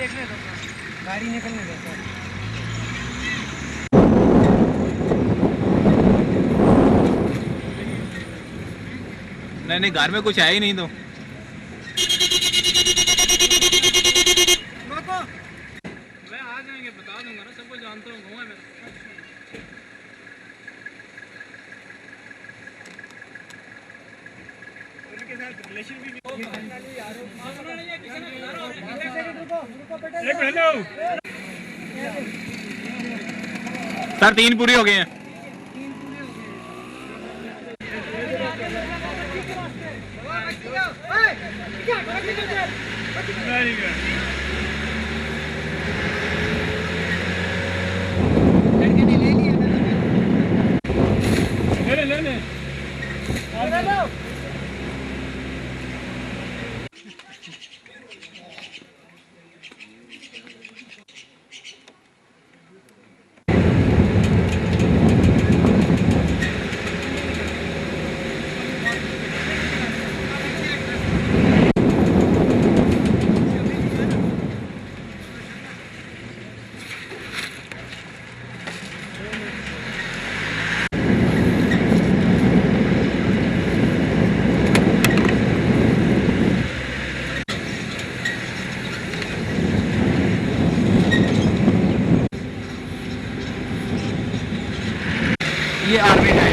देखने दो, गाड़ी निकलने दो। नहीं नहीं, घर में कुछ है ही नहीं तो मैं आ जाएंगे, बता दूंगा ना, सबको जानता हूँ, गाँव है मेरा। उनके साथ रिलेशन भी सर 3 पूरी हो गए हैं। Very good. ले ये आर्मी का है।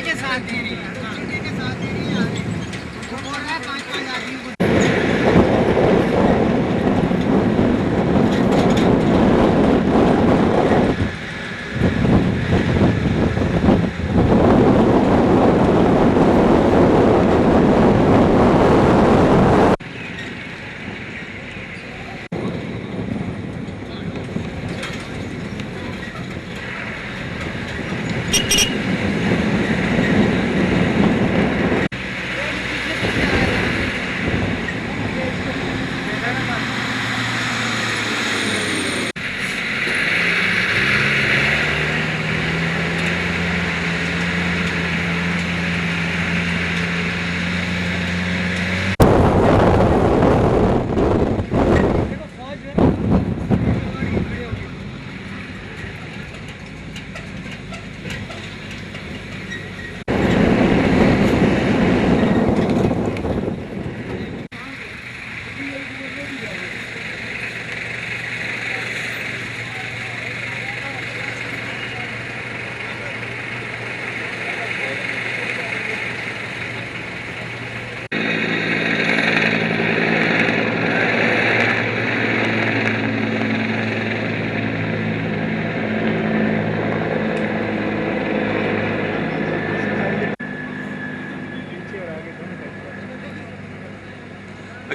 के साथ दे रही है, के साथ दे रही है, वो बोल रहा है 5-5 आदमी को।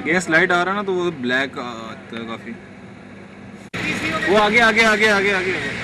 गैस लाइट आ रहा ना तो वो ब्लैक आता है काफी। वो आगे आगे आगे आगे आगे, आगे।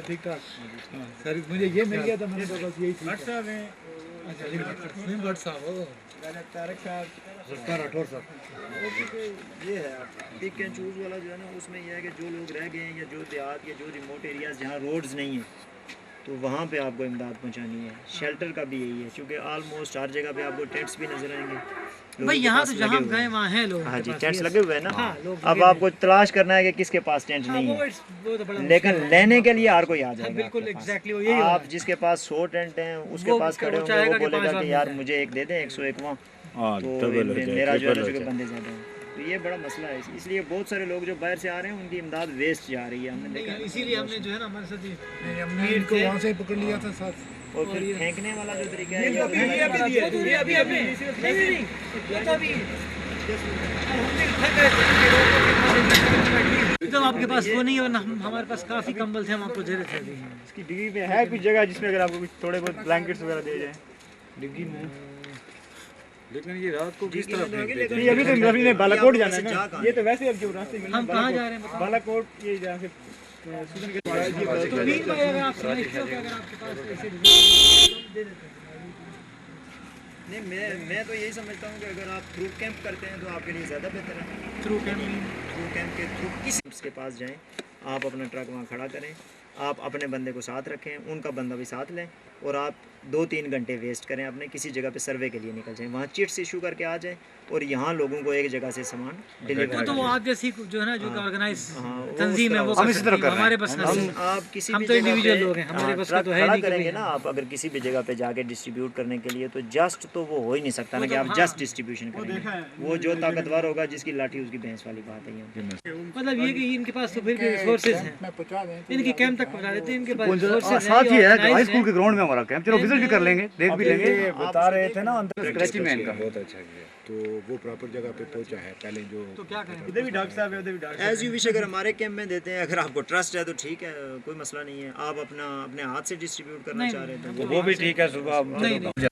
ٹھیک ٹھاک سر مجھے یہ مل گیا تھا میں نے کہا بس یہی ٹھیک ہے اچھا جی بٹ صاحب ہو ذوالفقار راٹھور صاحب یہ ہے پک اینڈ چوز والا جو ہے نا اس میں یہ ہے کہ جو لوگ رہ گئے ہیں یا جو دیہات یا جو ریموٹ ایریاز جہاں روڈز نہیں ہیں تو وہاں پہ آپ کو امداد پہنچانی ہے. شیلٹر کا بھی یہی ہے کیونکہ آلموسٹ ہر جگہ پہ آپ کو ٹینٹس بھی نظر آئیں گے. بھائی یہاں تو جہاں گئے وہاں ہیں لوگ. ہاں جی ٹینٹس لگے ہوئے ہیں نا. اب آپ کو تلاش کرنا ہے کہ کس کے پاس ٹینٹ نہیں ہے, لیکن لینے کے لیے ہر کوئی آ جائے گا. بالکل ایگزیکٹلی وہی آپ جس کے پاس 100 ٹینٹ ہیں اس کے پاس کھڑے ہوں گے, وہ بولے گا کہ یار مجھے ایک دے دیں 101واں, تو میرا جو ہے نا چونکہ بندے زیادہ ہیں. تو یہ بڑا مسئلہ ہے, اس لیے بہت سارے لوگ جو باہر سے آ رہے ہیں ان کی امداد ویسٹ جا رہی ہے. ہم نے دیکھا اسی لیے ہم نے جو ہے نا ہمارے ساتھ ہم نے ان کو وہاں سے پکڑ لیا تھا ساتھ. اور پھر پھینکنے والا جو طریقہ ہے جب آپ کے پاس وہ نہیں ہے, ہمارے پاس کافی کمبل تھے, ہم آپ کو دے رہے تھے. اس کی ڈگی میں ہے کچھ جگہ جس میں اگر آپ کو کچھ تھوڑے بہت بلینکٹس وغیرہ دے جائیں ڈگی میں, لیکن یہ رات کو کس طرح نہیں. ابھی تو ابھی نے بالا کوٹ جانا ہے نا, یہ تو ویسے اب جو راستے میں ہم کہاں جا رہے ہیں بالا کوٹ, یہ جہاں سے سوزن کے تو اگر آپ سمجھتے ہو کہ اگر آپ کے پاس ایسے دے دیتے ہیں. نہیں, میں تو یہی سمجھتا ہوں کہ اگر آپ تھرو کیمپ کرتے ہیں تو آپ کے لیے زیادہ بہتر ہے. تھرو کیمپ کے تھرو کسی کے پاس جائیں, آپ اپنا ٹرک وہاں کھڑا کریں, آپ اپنے بندے کو ساتھ رکھیں, ان کا بندہ بھی ساتھ لیں, اور آپ 2-3 گھنٹے ویسٹ کریں اپنے کسی جگہ پہ سروے کے لیے نکل جائیں, وہاں چٹس ایشو کر کے آ جائیں, اور یہاں لوگوں کو ایک جگہ سے سامان ڈیلیور تو کریں. وہ آپ جیسی جو ہے نا جو آرگنائز ہاں, تنظیم ہے وہ ہم اسی طرح کر رہے ہیں. ہمارے پاس آپ کسی ہم بھی تو جگہ انڈیویجول پہ لوگ ہیں, ہمارے پاس ٹرک تو ہے کھڑا نہیں کریں کہ گے نا آپ, اگر کسی بھی جگہ پہ جا کے ڈسٹریبیوٹ کرنے کے لیے, تو جسٹ تو وہ ہو ہی نہیں سکتا نا کہ آپ جسٹ ڈسٹریبیوشن کریں گے. وہ جو طاقتور ہوگا جس کی لاٹھی اس کی بھینس والی بات ہے. مطلب یہ کہ ان کے پاس تو پھر بھی ریسورسز ہیں, میں پہنچا دیں ان کے کیمپ تک پہنچا دیتے ہیں, ان کے پاس ریسورسز ساتھ ہی ہے ہیں. ہائی اسکول کے گراؤنڈ میں ہمارا کیمپ, چلو وزٹ بھی کر لیں گے, دیکھ بھی لیں گے. بتا رہے تھے نا کراچی میں ان کا بہت اچھا کیا, تو وہ پراپر جگہ پہ پہنچا ہے. پہلے جو تو کیا کریں, ادھر بھی ڈاکٹر صاحب ہے, ادھر بھی ڈاکٹر ایز یو وش. اگر ہمارے کیمپ میں دیتے ہیں, اگر آپ کو ٹرسٹ ہے تو ٹھیک ہے, کوئی مسئلہ نہیں ہے. آپ اپنے ہاتھ سے ڈسٹریبیوٹ کرنا چاہ رہے تھے وہ بھی ٹھیک ہے. صبح نہیں نہیں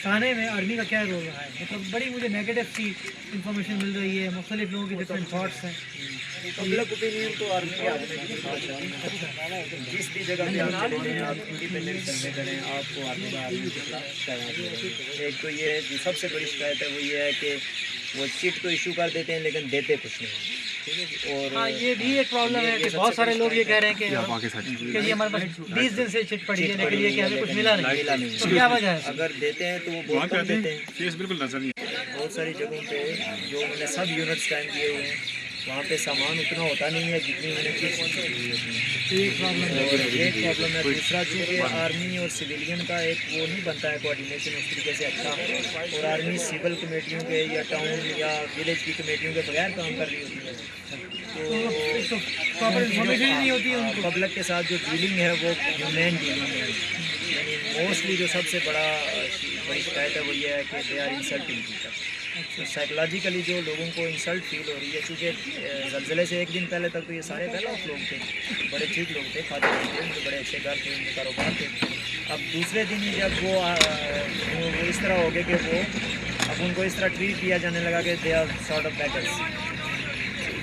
تھانے میں آرمی کا کیا رول رہا ہے؟ مطلب بڑی مجھے نیگیٹو سی انفارمیشن مل رہی ہے, مختلف لوگوں کی ڈفرینٹ تھاٹس ہیں. پبلک اوپینین تو آرمی کے ہاتھ میں جس بھی جگہ پہ آپ چلے جائیں, آپ انڈیپینڈنٹ سروے کریں, آپ کو آرمی کے خلاف شکایات ملیں گی. ایک تو یہ جو سب سے بڑی شکایت ہے وہ یہ ہے کہ وہ چٹ تو ایشو کر دیتے ہیں لیکن دیتے کچھ نہیں. ٹھیک ہے جی. اور ہاں یہ بھی ایک پرابلم ہے کہ بہت سارے لوگ یہ کہہ رہے ہیں کہ یہ ہمارے پاس 20 دن سے چٹ پڑی ہے لیکن یہ کہ ہمیں کچھ ملا نہیں. تو کیا وجہ ہے؟ اگر دیتے ہیں تو وہ بہت کم دیتے ہیں. بہت ساری جگہوں پہ جو انہوں نے سب یونٹس قائم کیے ہوئے ہیں, وہاں پہ سامان اتنا ہوتا نہیں ہے جتنی انہوں نے چیز ہوئی ہوتی ہے. اور یہ ایک پرابلم ہے. دوسرا چونکہ آرمی اور سویلین کا ایک وہ نہیں بنتا ہے کوآرڈینیشن اس طریقے سے اچھا, اور آرمی سول کمیٹیوں کے یا ٹاؤن یا ولیج کی کمیٹیوں کے بغیر کام کر رہی ہوتی ہے. تو پبلک کے ساتھ جو ڈیلنگ ہے وہ ہیومین ڈیلنگ ہے. یعنی موسٹلی جو سب سے بڑی شکایت ہے وہ یہ ہے کہ دے آر انسلٹنگ پیپل. تو سائیکلوجیکلی جو لوگوں کو انسلٹ فیل ہو رہی ہے, چونکہ زلزلے سے 1 دن پہلے تک تو یہ سارے ویل آف لوگ تھے, بڑے ٹھیک لوگ تھے, کھاتے پیتے, ان کے بڑے اچھے گھر تھے, ان کے کاروبار تھے. اب دوسرے دن ہی جب وہ اس طرح ہو گئے کہ وہ اب ان کو اس طرح ٹریٹ کیا جانے لگا کہ they are sort of batters.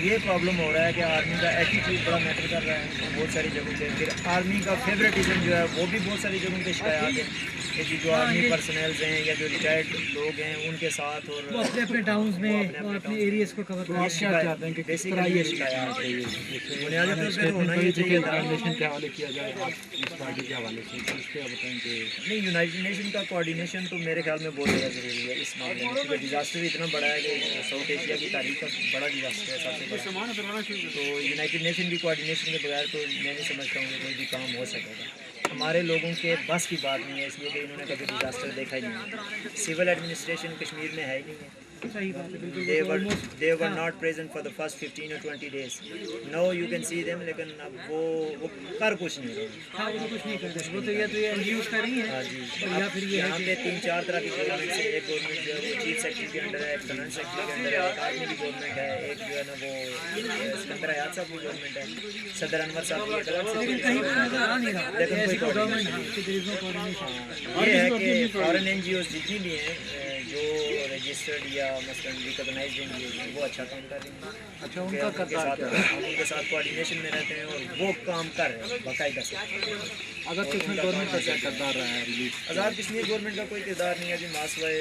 یہ پرابلم ہو رہا ہے کہ آرمی کا ایٹیٹیوڈ بڑا میٹر کر رہا ہے بہت ساری جگہوں پہ. پھر آرمی کا فیوریٹزم جو ہے وہ بھی بہت ساری جگہوں پہ شکایات ہیں کہ جو آرمی پرسنلز ہیں یا جو ریٹائرڈ لوگ ہیں ان کے ساتھ, اور وہ اپنے ٹاؤنز میں اور اپنے ایریاز کو کور کرتے ہیں. بیسیکلی یہ شکایات ہے. بنیادی طور پہ ہونا یہ چاہیے تھا. کے حوالے کیا جائے, آپ اس پارٹی کے حوالے سے اس پہ بتائیں کہ نہیں, یونائٹڈ نیشن کا کوآرڈینیشن تو میرے خیال میں بہت زیادہ ضروری ہے اس معاملے میں, کیونکہ ڈیزاسٹر اتنا بڑا ہے کہ ساؤتھ ایشیا کی تاریخ کا بڑا ڈیزاسٹر ہے سب سے بڑا. تو یونائٹڈ نیشن کی کوآرڈینیشن کے بغیر تو میں نہیں سمجھتا ہوں کہ کوئی بھی کام ہو سکے گا. ہمارے لوگوں کے بس کی بات نہیں ہے, اس لیے کہ انہوں نے کبھی ڈیزاسٹر دیکھا ہی نہیں ہے. سول ایڈمنسٹریشن کشمیر میں ہے ہی نہیں ہے. they were not present for the first 15 or 20 days. Now you can see them, लेकिन अब वो कर कुछ नहीं रहे। हाँ वो तो कुछ नहीं करते, वो तो या तो ये यूज कर रही है हाँ जी, और या फिर ये यहाँ पे 3-4 तरह की गवर्नमेंट है। एक गवर्नमेंट जो है वो चीफ सेक्रेटरी के अंडर है, एक फाइनेंस सेक्रेटरी के अंडर है, एक आर्मी की गवर्नमेंट है, एक जो है ना वो सिकंदर हयात साहब की गवर्नमेंट है, सदर अनवर साहब की एक अलग से कहीं पर नजर आ नहीं रहा लेकिन ऐसी कोई गवर्नमेंट हाँ कि there is no coordination। ये है कि फॉरेन एनजीओ जितनी भी हैं जो रजिस्टर्ड या मसलन रिकॉग्नाइज्ड एनजीओ हैं वो अच्छा काम कर रही हैं। अच्छा, कि उनका हम उनके साथ कोऑर्डिनेशन में रहते हैं और वो काम कर रहे हैं बाकायदा से। अगर कश्मीर गवर्नमेंट का क्या किरदार रहा है रिलीफ? आज़ाद कश्मीर गवर्नमेंट का कोई किरदार नहीं है जी, मासवाए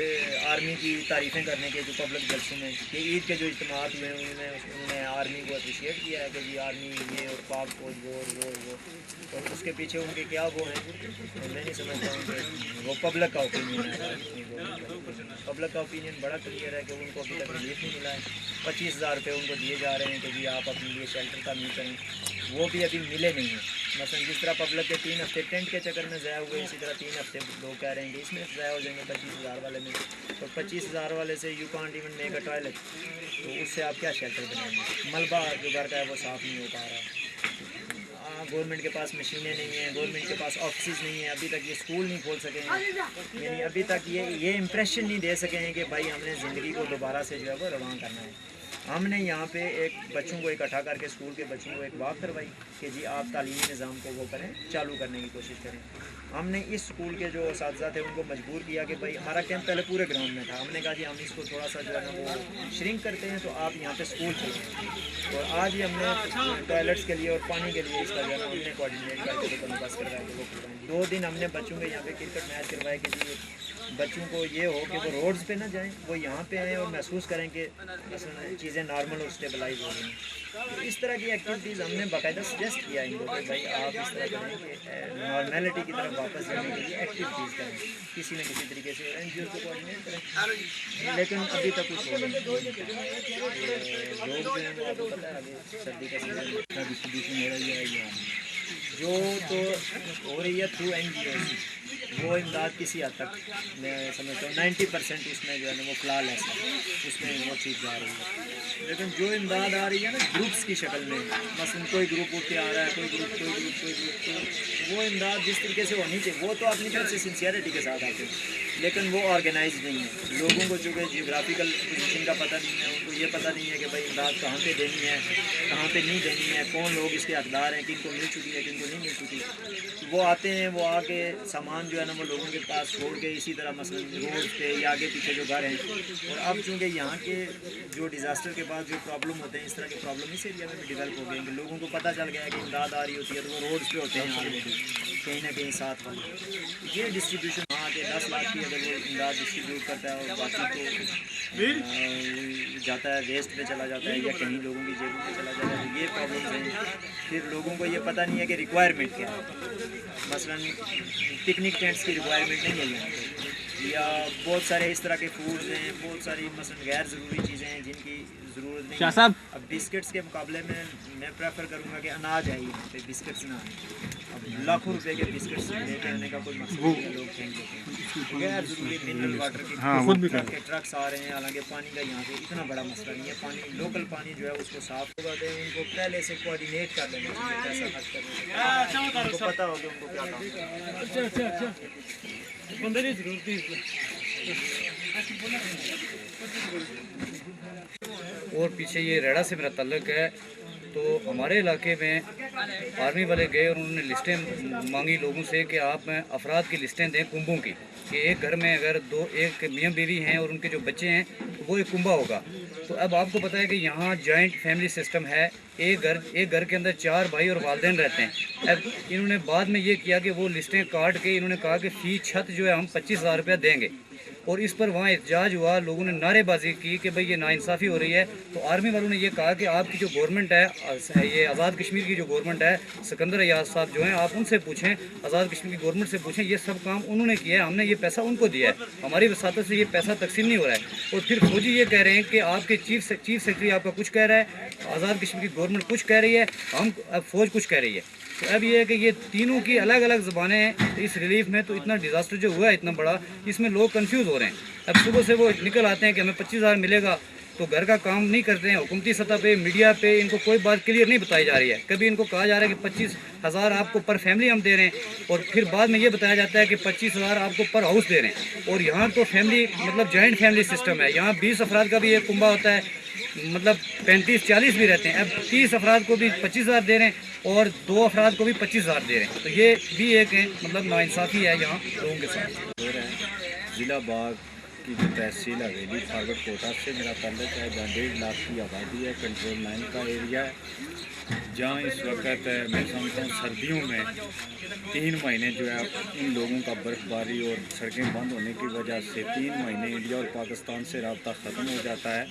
आर्मी की तारीफ़ें करने के जो पब्लिक जलसों में कि ईद के जो इज्तिमात हुए हैं उन्होंने आर्मी को अप्रिशिएट किया है कि जी आर्मी ये और पाक फौज वो और उसके पीछे उनके क्या वो हैं मैं नहीं समझता हूँ कि वो पब्लिक का ओपिनियन है। पब्लिक का ओपिनियन बड़ा क्लियर है कि उनको अभी तक रिलीफ नहीं मिला है। 25,000 रुपये उनको दिए जा रहे हैं कि जी आप अपने लिए शेल्टर तामीर करें, वो भी अभी मिले नहीं हैं। मसलन जिस तरह पब्लिक के 3 हफ्ते टेंट के चक्कर में ज़ाया हुए, इसी तरह 3 हफ्ते लोग कह रहे हैं कि इसमें ज़ाया हो जाएंगे 25,000 वाले में, तो 25,000 वाले से you can't even make a toilet, तो उससे आप क्या शेल्टर बनाएंगे? मलबा जो घर का है वो साफ़ नहीं हो पा रहा। गवर्नमेंट के पास मशीनें नहीं हैं, गवर्नमेंट के पास ऑफिस नहीं है, अभी तक ये स्कूल नहीं खोल सके हैं, यानी अभी तक ये इम्प्रेशन नहीं दे सके हैं कि भाई हमने ज़िंदगी को दोबारा से जो है वो रवान करना है। हमने यहाँ पे एक बच्चों को इकट्ठा करके स्कूल के बच्चों को एक वाक करवाई कि जी आप तालीमी निज़ाम को वो करें, चालू करने की कोशिश करें। हमने इस स्कूल के जो असातिज़ा थे उनको मजबूर किया कि भाई हमारा कैंप पहले पूरे ग्राउंड में था, हमने कहा जी हम इसको थोड़ा सा जो है ना वो श्रिंक करते हैं तो आप यहाँ पे स्कूल खोलें। और आज ही हमने टॉयलेट्स के लिए और पानी के लिए इसका जो है ना हमने कोऑर्डिनेट करके तो बंदोबस्त करवाया कि वो करवाएं। 2 दिन हमने बच्चों के यहाँ पे क्रिकेट मैच करवाए कि जी बच्चों को ये हो कि वो रोड्स पे ना जाएं, वो यहाँ पे आएँ और महसूस करें कि चीज़ें नॉर्मल और स्टेबलाइज हो गई। तो इस तरह की एक्टिविटीज़ हमने बाकायदा सजेस्ट किया इनको कि भाई आप इस तरह करें कि नॉर्मेलिटी की तरफ वापस जाने के लिए एक्टिविटीज़ करें, किसी न किसी तरीके से एनजीओ को कोऑर्डिनेट करें, लेकिन अभी तक कुछ हो नहीं। लोग जो हैं वो आपको पता है अभी सर्दी का सीजन डिस्ट्रीब्यूशन हो रही है जो तो हो रही है थ्रू एनजीओ, वो इमदाद किसी हद तक मैं समझता हूँ 90% उसमें जो है ना वो फ्लॉलेस है, उसमें वो चीज़ जा रही है। लेकिन जो इमदाद आ रही है ना ग्रुप्स की शक्ल में, मसलन कोई ग्रुप उठ के आ रहा है, कोई ग्रुप, तो वो इमदाद जिस तरीके से होनी चाहिए वो तो अपनी तरफ से सिंसियरिटी के साथ आते हैं, लेकिन वो ऑर्गेनाइज नहीं है। लोगों को चूँकि जियोग्राफिकल पोजीशन का पता नहीं है, उनको ये पता नहीं है कि भाई इमदाद कहाँ पे देनी है, कहाँ पे नहीं देनी है, कौन लोग इसके हकदार हैं, किनको मिल चुकी है, किनको नहीं मिल चुकी। वो आते हैं, वो आके सामान जो है ना वो लोगों के पास छोड़ के इसी तरह मसलन रोड पे या आगे पीछे जो घर हैं, और अब चूँकि यहाँ के जो डिज़ास्टर के बाद जो प्रॉब्लम होते हैं, इस तरह के प्रॉब्लम इस एरिया में भी डेवलप हो गए कि लोगों को पता चल गया है कि इमदाद आ रही होती है तो वो रोड्स पे होते हैं ऑलरेडी कहीं ना कहीं साथ वाले। ये डिस्ट्रीब्यूशन वहाँ के 10 लाख की अगर वो इमदाद डिस्ट्रीब्यूट करता है और बाकी तो जाता है वेस्ट पे चला जाता है या कहीं लोगों की जेबों पे चला जाता है, ये प्रॉब्लम्स हैं। फिर लोगों को ये पता नहीं है कि रिक्वायरमेंट क्या है, मसलन पिकनिक टेंट्स की रिक्वायरमेंट नहीं है यहाँ पे, या बहुत सारे इस तरह के फूड्स हैं, बहुत सारी मसलन गैर ज़रूरी चीज़ें हैं जिनकी ज़रूरत नहीं है। अब बिस्किट्स के मुकाबले में मैं प्रेफर करूँगा कि अनाज है यहाँ पे, बिस्किट्स ना आए। अब लाखों रुपए के बिस्किट्स लेके आने का कोई मकसद नहीं है, लोग फेंक देते हैं। गैर ज़रूरी मिनरल वाटर के ट्रक्स आ रहे हैं, हालांकि पानी का यहाँ पे इतना बड़ा मसला नहीं है। पानी लोकल पानी जो है उसको साफ कर दें, उनको पहले से कोऑर्डिनेट कर लेना चाहिए, पैसा खर्च करने उनको पता हो कि उनको क्या काम है। बंदे की जरूरत थी। और पीछे ये रेड़ा से मेरा ताल्लुक है, तो हमारे इलाके में आर्मी वाले गए और उन्होंने लिस्टें मांगी लोगों से कि आप अफराद की लिस्टें दें कुंभों की, कि एक घर में अगर एक मियाँ बीवी हैं और उनके जो बच्चे हैं तो वो एक कुंभा होगा। तो अब आपको पता है कि यहाँ जॉइंट फैमिली सिस्टम है, एक घर के अंदर 4 भाई और वालिदैन रहते हैं। अब इन्होंने बाद में ये किया कि वो लिस्टें काट के इन्होंने कहा कि फ़ी छत जो है हम 25,000 रुपया देंगे, और इस पर वहाँ एहतजाज हुआ, लोगों ने नारेबाजी की कि भाई ये नाइंसाफ़ी हो रही है। तो आर्मी वालों ने ये कहा कि आपकी जो गवर्नमेंट है, ये आज़ाद कश्मीर की जो गवर्नमेंट है, सिकंदर हयात साहब जो हैं, आप उनसे पूछें, आज़ाद कश्मीर की गवर्नमेंट से पूछें, ये सब काम उन्होंने किया है, हमने ये पैसा उनको दिया है, हमारी वसातत से ये पैसा तकसीम नहीं हो रहा है। और फिर फौजी ये कह रहे हैं कि आपके चीफ सेक्रेटरी आपका कुछ कह रहा है, आज़ाद कश्मीर की गवर्नमेंट कुछ कह रही है, हम अब फ़ौज कुछ कह रही है। تو اب یہ ہے کہ یہ تینوں کی الگ الگ زبانیں ہیں اس ریلیف میں. تو اتنا ڈیزاسٹر جو ہوا ہے اتنا بڑا, اس میں لوگ کنفیوز ہو رہے ہیں. اب صبح سے وہ نکل آتے ہیں کہ ہمیں 25,000 ملے گا, تو گھر کا کام نہیں کرتے ہیں. حکومتی سطح پہ میڈیا پہ ان کو کوئی بات کلیئر نہیں بتائی جا رہی ہے. کبھی ان کو کہا جا رہا ہے کہ 25,000 آپ کو پر فیملی ہم دے رہے ہیں, اور پھر بعد میں یہ بتایا جاتا ہے کہ 25,000 آپ کو پر ہاؤس دے رہے ہیں. اور یہاں تو فیملی مطلب جوائنٹ فیملی سسٹم ہے. یہاں 20 افراد کا بھی ایک کنبہ ہوتا ہے, مطلب 35-40 بھی رہتے ہیں. اب 30 افراد کو بھی 25,000 دے رہے ہیں اور 2 افراد کو بھی 25,000 دے رہے ہیں. تو یہ بھی ایک مطلب ناانصافی ہے یہاں لوگوں کے ساتھ. ضلع باغ کی جو تحصیل حویلی فارورڈ کوٹا سے میرا تعلق ہے, جہاں 1.5 لاکھ کی آبادی ہے, کنٹرول 9 کا ایریا ہے, جہاں اس وقت میں سمجھتا ہوں سردیوں میں 3 مہینے جو ہے ان لوگوں کا برف باری اور سڑکیں بند ہونے کی وجہ سے 3 مہینے انڈیا اور پاکستان سے رابطہ ختم ہو جاتا ہے.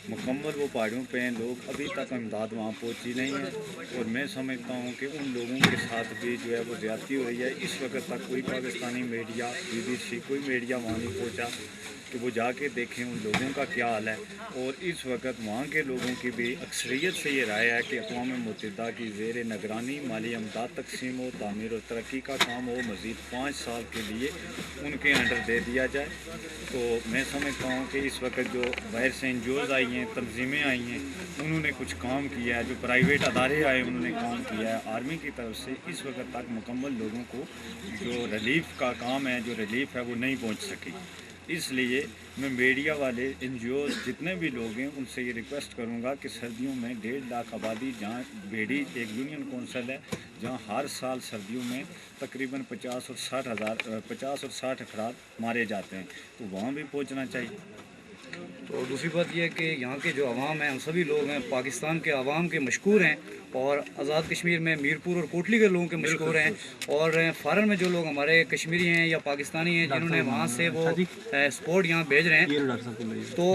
مکمل وہ پہاڑیوں پہ ہیں, لوگ ابھی تک امداد وہاں پہنچی نہیں ہے. اور میں سمجھتا ہوں کہ ان لوگوں کے ساتھ بھی جو ہے وہ زیادتی ہو رہی ہے. اس وقت تک کوئی پاکستانی میڈیا, BBC, کوئی میڈیا وہاں نہیں پہنچا کہ وہ جا کے دیکھیں ان لوگوں کا کیا حال ہے. اور اس وقت وہاں کے لوگوں کی بھی اکثریت سے یہ رائے ہے کہ اقوام متحدہ کی زیر نگرانی مالی امداد تقسیم و تعمیر اور ترقی کا کام ہو, مزید 5 سال کے لیے ان کے انڈر دے دیا جائے. تو میں سمجھتا ہوں کہ اس وقت جو باہر سے NGOs آئی ہیں, تنظیمیں آئی ہیں, انہوں نے کچھ کام کیا ہے. جو پرائیویٹ ادارے آئے انہوں نے کام کیا ہے. آرمی کی طرف سے اس وقت تک مکمل لوگوں کو جو ریلیف کا کام ہے, جو ریلیف ہے, وہ نہیں پہنچ سکی. اس لیے میں میڈیا والے, NGOs جتنے بھی لوگ ہیں ان سے یہ ریکویسٹ کروں گا کہ سردیوں میں 1.5 لاکھ آبادی, جہاں بیڑی ایک یونین کونسل ہے جہاں ہر سال سردیوں میں تقریباً 50 اور 60 افراد مارے جاتے ہیں, تو وہاں بھی پہنچنا چاہیے. تو دوسری بات یہ ہے کہ یہاں کے جو عوام ہیں, ہم سبھی لوگ ہیں پاکستان کے عوام کے مشکور ہیں, اور آزاد کشمیر میں میرپور اور کوٹلی کے لوگوں کے مشکور ہیں. اور فارن میں جو لوگ ہمارے کشمیری ہیں یا پاکستانی ہیں جنہوں نے وہاں سے وہ سپورٹ یہاں بھیج رہے ہیں, تو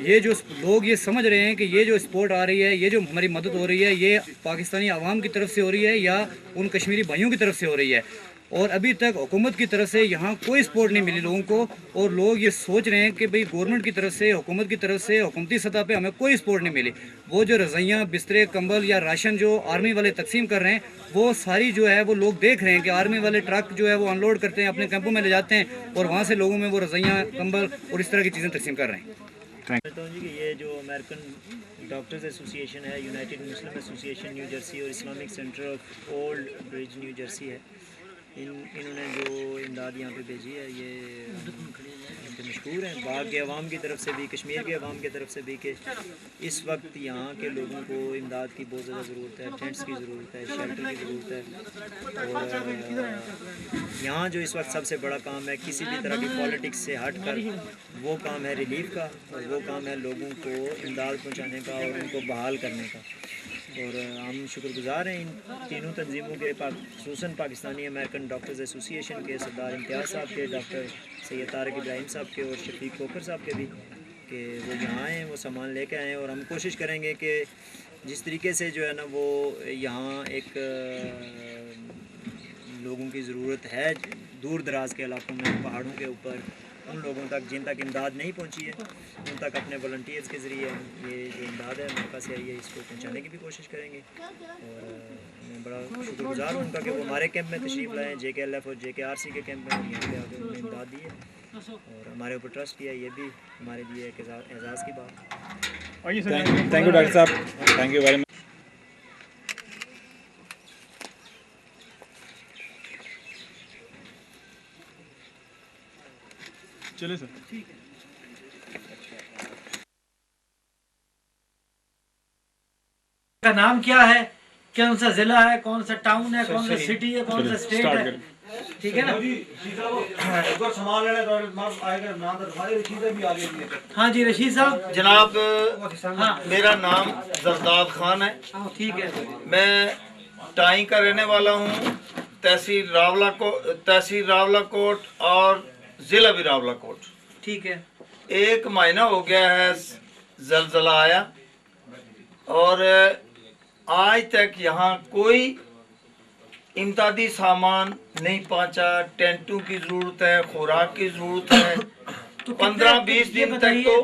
یہ جو لوگ یہ سمجھ رہے ہیں کہ یہ جو سپورٹ آ رہی ہے, یہ جو ہماری مدد ہو رہی ہے, یہ پاکستانی عوام کی طرف سے ہو رہی ہے یا ان کشمیری بھائیوں کی طرف سے ہو رہی ہے. اور ابھی تک حکومت کی طرف سے یہاں کوئی سپورٹ نہیں ملی لوگوں کو. اور لوگ یہ سوچ رہے ہیں کہ بھئی گورنمنٹ کی طرف سے, حکومت کی طرف سے, حکومتی سطح پہ ہمیں کوئی سپورٹ نہیں ملی. وہ جو رضائیاں, بسترے, کمبل یا راشن جو آرمی والے تقسیم کر رہے ہیں, وہ ساری جو ہے وہ لوگ دیکھ رہے ہیں کہ آرمی والے ٹرک جو ہے وہ انلوڈ کرتے ہیں, اپنے کیمپوں میں لے جاتے ہیں, اور وہاں سے لوگوں میں وہ رضائیاں, کمبل اور اس طرح کی چیزیں تقسیم کر رہے ہیں. سمجھتا ہوں جی کہ یہ جو امریکن ڈاکٹرز ایسوسیشن ہے, یونائٹڈ مسلم ایسوسیشن نیو جرسی اور Islamic centre of old bridge new Jersey ہے, انہوں نے جو امداد یہاں پہ بھیجی ہے یہ مشہور ہیں باغ کے عوام کی طرف سے بھی, کشمیر کے عوام کی طرف سے بھی, کہ اس وقت یہاں کے لوگوں کو امداد کی بہت زیادہ ضرورت ہے. ٹینٹس کی ضرورت ہے, شیلٹر کی ضرورت ہے. اور یہاں جو اس وقت سب سے بڑا کام ہے کسی بھی طرح کی پالیٹکس سے ہٹ کر, وہ کام ہے ریلیف کا, اور وہ کام ہے لوگوں کو امداد پہنچانے کا اور ان کو بحال کرنے کا. اور ہم شکر گزار ہیں ان تینوں تنظیموں کے, خصوصاً پاکستانی امریکن ڈاکٹرز ایسوسیشن کے سردار امتیاز صاحب کے, ڈاکٹر سید طارق ابراہیم صاحب کے اور شفیق کوکر صاحب کے بھی, کہ وہ یہاں آئے ہیں, وہ سامان لے کے آئے ہیں. اور ہم کوشش کریں گے کہ جس طریقے سے جو ہے نا وہ یہاں ایک لوگوں کی ضرورت ہے دور دراز کے علاقوں میں, پہاڑوں کے اوپر, ان لوگوں تک جن تک امداد نہیں پہنچی ہے, ان تک اپنے والنٹیئرز کے ذریعے یہ جو امداد ہے امریکہ سے آئی ہے اس کو پہنچانے کی بھی کوشش کریں گے. اور میں بڑا شکر گزار ہوں ان کا کہ وہ ہمارے کیمپ میں تشریف لائیں, JKLF اور JKRC کے کیمپ میں, یہاں پہ آ کے انہوں نے امداد دی ہے اور ہمارے اوپر ٹرسٹ کیا. یہ بھی ہمارے لیے ایک اعزاز کی بات. تھینک یو ڈاکٹر صاحب, تھینک یو ویری مچ. چلے سر. کا نام کیا ہے, کون سا ضلع ہے, کون سا ٹاؤن ہے, کون سا سٹی ہے, کون سا اسٹیٹ ہے, ٹھیک ہے نا. ہاں جی رشید صاحب. جناب میرا نام زرداد خان ہے, ٹھیک ہے. میں ٹائی کا رہنے والا ہوں, تحصیل راولہ کوٹ اور ضلع بھی راولہ کوٹ. ٹھیک ہے. 1 مہینہ ہو گیا ہے زلزلہ آیا, اور آج تک یہاں کوئی امدادی سامان نہیں پہنچا. ٹینٹوں کی ضرورت ہے, خوراک کی ضرورت ہے. 15-20 دن تک تو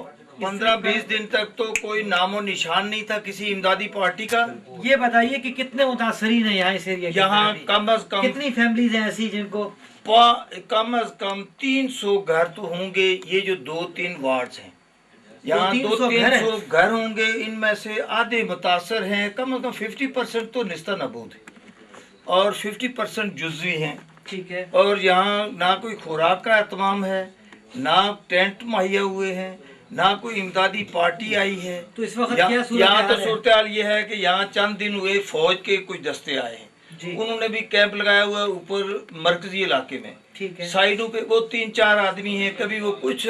15-20 दिन तक तो कोई नामो निशान नहीं था किसी इमदादी पार्टी का। ये बताइए कि कितने मुतासरीन हैं यहाँ इस एरिया के? यहाँ कम अज कम कितनी फैमिलीज हैं ऐसी जिनको? कम अज कम 300 घर तो होंगे। ये जो 2-3 वार्ड्स हैं यहाँ 200-300 घर होंगे। इनमें से आधे मुतासर हैं, कम से कम 50% तो निस्ता नबूद है और 50% जुज़वी हैं। ठीक है। और यहाँ ना कोई खुराक का एहतमाम है, ना टेंट मुहैया हुए हैं, ना कोई इमदादी पार्टी आई है। तो इस वक्त क्या सूरत यहाँ तो हाल है? सूरत हाल ये है कि यहाँ चंद दिन हुए फौज के कुछ दस्ते आए हैं, उन्होंने भी कैंप लगाया हुआ है ऊपर मरकजी इलाके में। ठीक है। साइडों पे वो 3-4 आदमी हैं, कभी वो कुछ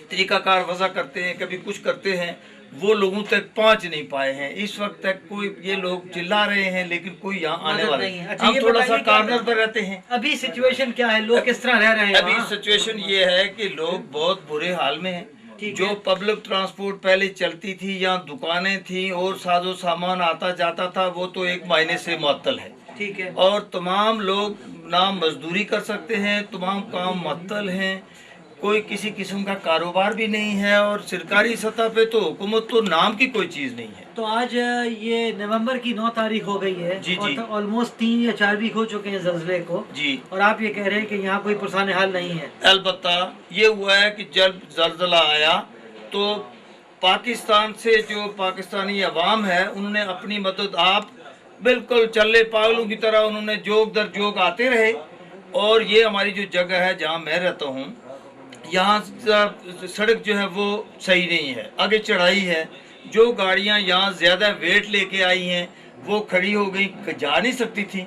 तरीकाकार वजह करते हैं, कभी कुछ करते हैं, वो लोगों तक पहुंच नहीं पाए हैं। इस वक्त तक कोई, ये लोग चिल्ला रहे हैं लेकिन कोई यहाँ आने वाला नहीं है। हम थोड़ा सा कॉर्नर पर रहते हैं। अभी सिचुएशन क्या है, लोग किस तरह रह रहे हैं? अभी सिचुएशन ये है कि लोग बहुत बुरे हाल में हैं। जो पब्लिक ट्रांसपोर्ट पहले चलती थी, यहाँ दुकानें थी और साजो सामान आता जाता था, वो तो एक महीने से मुअत्तल है। ठीक है। और तमाम लोग ना मजदूरी कर सकते हैं, तमाम काम मुअत्तल हैं, कोई किसी किस्म का कारोबार भी नहीं है और सरकारी सतह पे तो हुकूमत तो नाम की कोई चीज़ नहीं है। तो आज ये नवंबर की 9 तारीख हो गई है जी, जी। और ऑलमोस्ट 3 या 4 वीक हो चुके हैं ज़लज़ले को जी। और आप ये कह रहे हैं कि यहाँ कोई पुरसान हाल नहीं है। अलबत्ता ये हुआ है कि जब ज़लज़ला आया तो पाकिस्तान से जो पाकिस्तानी अवाम है उन्होंने अपनी मदद आप बिल्कुल चले पागलों की तरह उन्होंने जोक दर जोक आते रहे। और ये हमारी जो जगह है जहाँ मैं रहता हूँ, यहाँ सड़क जो है वो सही नहीं है, आगे चढ़ाई है, जो गाड़ियाँ यहाँ ज़्यादा वेट लेके आई हैं वो खड़ी हो गई, जा नहीं सकती थी।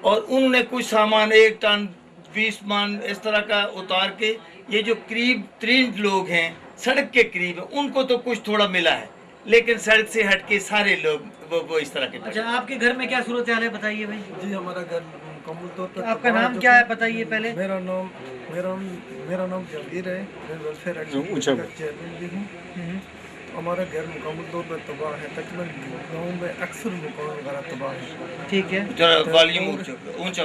और उन्होंने कुछ सामान 1 टन 20 मन इस तरह का उतार के, ये जो करीब 3 लोग हैं सड़क के करीब है, उनको तो कुछ थोड़ा मिला है, लेकिन सड़क से हट के सारे लोग वो इस तरह के। अच्छा, आपके घर में क्या सूरत हाल है बताइए भाई? जी, हमारा घर मुकम्मल तौर पर। आपका नाम क्या है बताइए पहले? मेरा नाम जहांगीर है, मैं वेलफेयर एडवोकेट का चेयरमैन भी हूँ। हमारा घर मुकम्मल तौर पर तबाह है, तकरीबन गाँव में अक्सर मकान वगैरह तबाह है। ठीक है। ऊंचा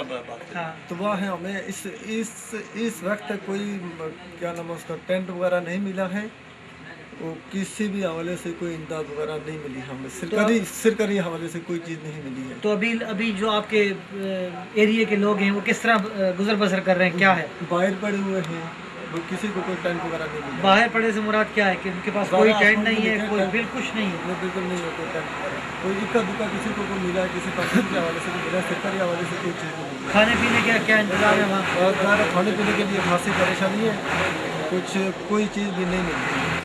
तबाह है। हमें इस वक्त कोई क्या नाम है उसका टेंट वगैरह नहीं मिला है, वो किसी भी हवाले से कोई इमदाद वगैरह नहीं मिली हमें, सरकारी हवाले से कोई चीज़ नहीं मिली है। तो अभी जो आपके एरिया के लोग हैं वो किस तरह गुजर बसर कर रहे हैं, क्या है? बाहर पड़े हुए हैं, वो किसी को कोई टेंट वगैरह नहीं मिला। बाहर पड़े से मुराद क्या है कि उनके पास कोई टेंट नहीं है, कोई बिल कुछ नहीं है? बिल्कुल नहीं है कोई टेंट वगैरह, कोई इक्का दुक्का किसी को मिला है, किसी पाकिस्तान के हवाले से मिला, सरकारी हवाले से कोई चीज़ नहीं मिली। खाने पीने का क्या इंतजाम है वहाँ? और खाने पीने के लिए खासी परेशानी है, कोई चीज़ भी नहीं मिलती।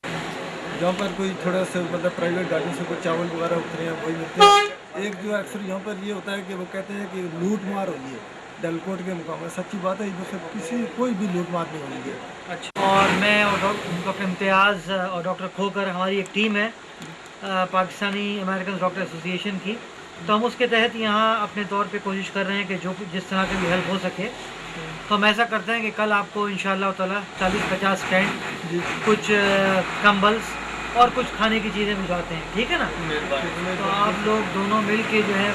जहाँ पर कोई थोड़ा सा मतलब प्राइवेट गाड़ी से कोई चावल वगैरह उतरे हैं वही मिलते हैं। एक जो अक्सर यहाँ पर ये होता है कि वो कहते हैं कि लूट मार हुई है डलकोट के मुकाम में, सच्ची बात है, इधर से कोई भी लूट मार नहीं हुई है। अच्छा, और मैं और डॉक्टर इम्तियाज़ और डॉक्टर खोकर, हमारी एक टीम है पाकिस्तानी अमेरिकन डॉक्टर एसोसिएशन की, तो हम उसके तहत यहाँ अपने तौर पे कोशिश कर रहे हैं कि जो जिस तरह की भी हेल्प हो सके। तो हम ऐसा करते हैं कि कल आपको इंशाअल्लाह ताला 40-50 टेंट, कुछ कंबल्स और कुछ खाने की चीज़ें भिजवाते हैं, ठीक है ना? तो आप लोग दोनों मिल के जो है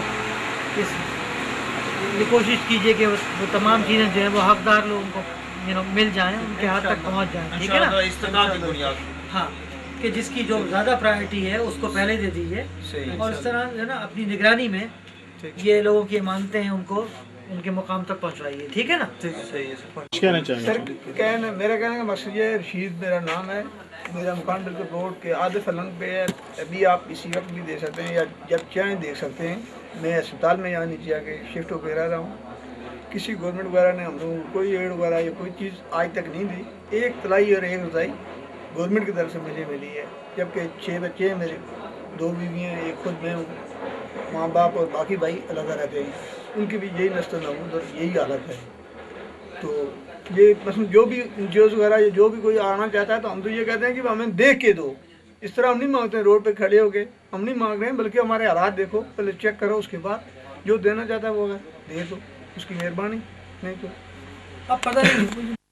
ये कोशिश कीजिए कि वो तमाम चीज़ें जो है वो हकदार लोगों को मिल जाएं, उनके हाथ तक पहुंच जाएं, ठीक है ना? हाँ, कि जिसकी जो ज़्यादा प्रायोरिटी है उसको पहले दे दीजिए और इस तरह जो है ना अपनी निगरानी में ये लोगों की मानते हैं उनको उनके मुकाम तक पहुंचवाइए, ठीक है ना? सही है सर, मेरा कहने का मकसद ये है, रशीद मेरा नाम है, मेरा मकान बिल्कुल रोड के आधे फलंग पे है। अभी आप इसी वक्त भी देख सकते हैं या जब चाहें देख सकते हैं। मैं अस्पताल में यहाँ नीचे आके शिफ्ट होकर रह रहा हूँ। किसी गवर्नमेंट वगैरह ने हम लोगों को कोई एड वगैरह या कोई चीज़ आज तक नहीं दी। एक तलाई और एक रजाई गवर्नमेंट की तरफ से मुझे मिली है, जबकि 6 बच्चे हैं मेरे, 2 बीवियाँ हैं, एक खुद मैं हूँ, माँ बाप और बाकी भाई अलग रहते हैं, उनकी भी यही नस्ल नमूद और यही हालत है। तो ये मतलब जो भी एनजीओ वगैरह जो भी कोई आना चाहता है तो हम तो ये कहते हैं कि हमें देख के दो। इस तरह हम नहीं मांगते हैं रोड पे खड़े होके, हम नहीं मांग रहे हैं, बल्कि हमारे हालात देखो, पहले चेक करो, उसके बाद जो देना चाहता है वो दे दो, उसकी मेहरबानी, नहीं तो अब पता नहीं।